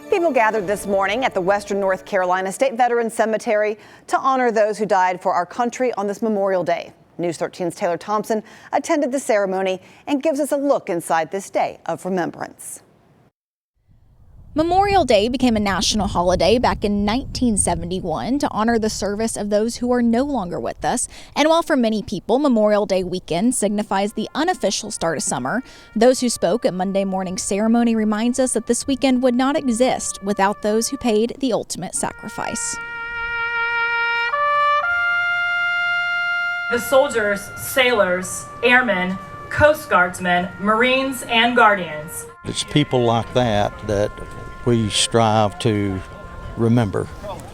People gathered this morning at the Western North Carolina State Veterans Cemetery to honor those who died for our country on this Memorial Day. News 13's Taylor Thompson attended the ceremony and gives us a look inside this day of remembrance. Memorial Day became a national holiday back in 1971 to honor the service of those who are no longer with us. And while for many people, Memorial Day weekend signifies the unofficial start of summer, those who spoke at Monday morning's ceremony reminds us that this weekend would not exist without those who paid the ultimate sacrifice. The soldiers, sailors, airmen, Coast Guardsmen, Marines, and Guardians. It's people like that that we strive to remember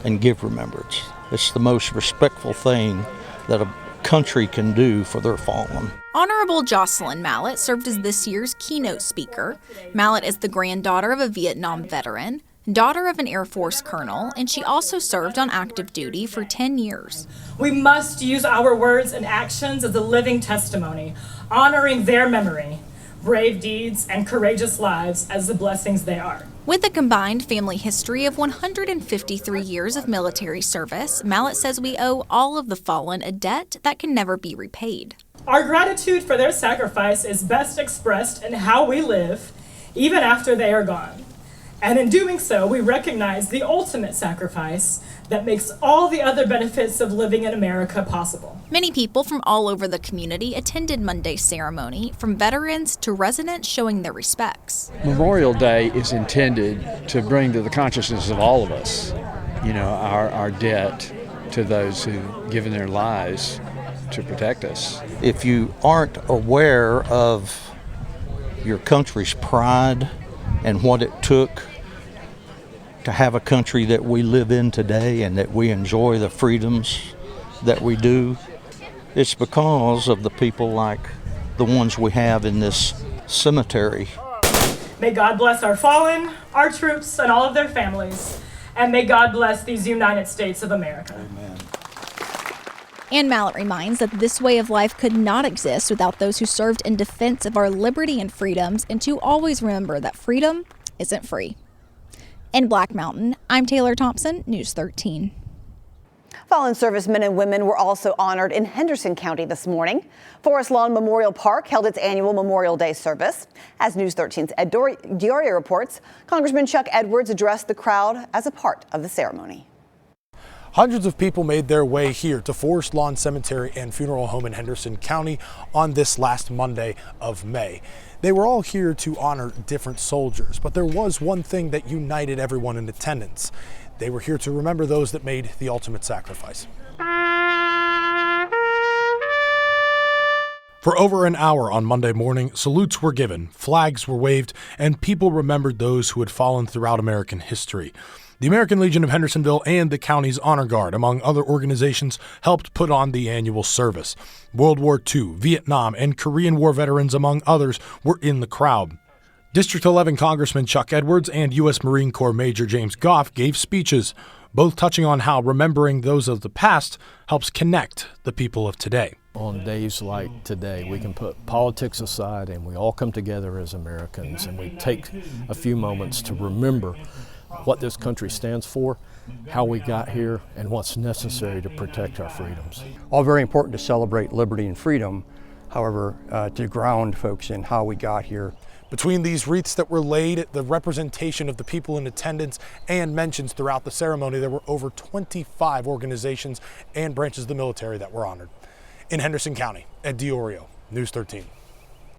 and give remembrance. It's the most respectful thing that a country can do for their fallen. Honorable Jocelyn Mallett served as this year's keynote speaker. Mallett is the granddaughter of a Vietnam veteran, daughter of an Air Force colonel, and she also served on active duty for 10 years. We must use our words and actions as a living testimony, honoring their memory, brave deeds, and courageous lives as the blessings they are. With a combined family history of 153 years of military service, Mallett says we owe all of the fallen a debt that can never be repaid. Our gratitude for their sacrifice is best expressed in how we live, even after they are gone. And in doing so, we recognize the ultimate sacrifice that makes all the other benefits of living in America possible. Many people from all over the community attended Monday's ceremony, from veterans to residents showing their respects. Memorial Day is intended to bring to the consciousness of all of us, our debt to those who've given their lives to protect us. If you aren't aware of your country's pride and what it took to have a country that we live in today and that we enjoy the freedoms that we do, it's because of the people like the ones we have in this cemetery. May God bless our fallen, our troops, and all of their families. And may God bless these United States of America. Amen. And Mallett reminds that this way of life could not exist without those who served in defense of our liberty and freedoms, and to always remember that freedom isn't free. In Black Mountain, I'm Taylor Thompson, News 13. Fallen servicemen and women were also honored in Henderson County this morning. Forest Lawn Memorial Park held its annual Memorial Day service. As News 13's Ed Dioria reports, Congressman Chuck Edwards addressed the crowd as a part of the ceremony. Hundreds of people made their way here to Forest Lawn Cemetery and Funeral Home in Henderson County on this last Monday of May. They were all here to honor different soldiers, but there was one thing that united everyone in attendance. They were here to remember those that made the ultimate sacrifice. For over an hour on Monday morning, salutes were given, flags were waved, and people remembered those who had fallen throughout American history. The American Legion of Hendersonville and the county's Honor Guard, among other organizations, helped put on the annual service. World War II, Vietnam, and Korean War veterans, among others, were in the crowd. District 11 Congressman Chuck Edwards and U.S. Marine Corps Major James Goff gave speeches, both touching on how remembering those of the past helps connect the people of today. On days like today, we can put politics aside and we all come together as Americans, and we take a few moments to remember what this country stands for, how we got here, and what's necessary to protect our freedoms. All very important to celebrate liberty and freedom, however, to ground folks in how we got here. Between these wreaths that were laid, the representation of the people in attendance, and mentions throughout the ceremony, there were over 25 organizations and branches of the military that were honored. In Henderson County, Ed Diorio, News 13.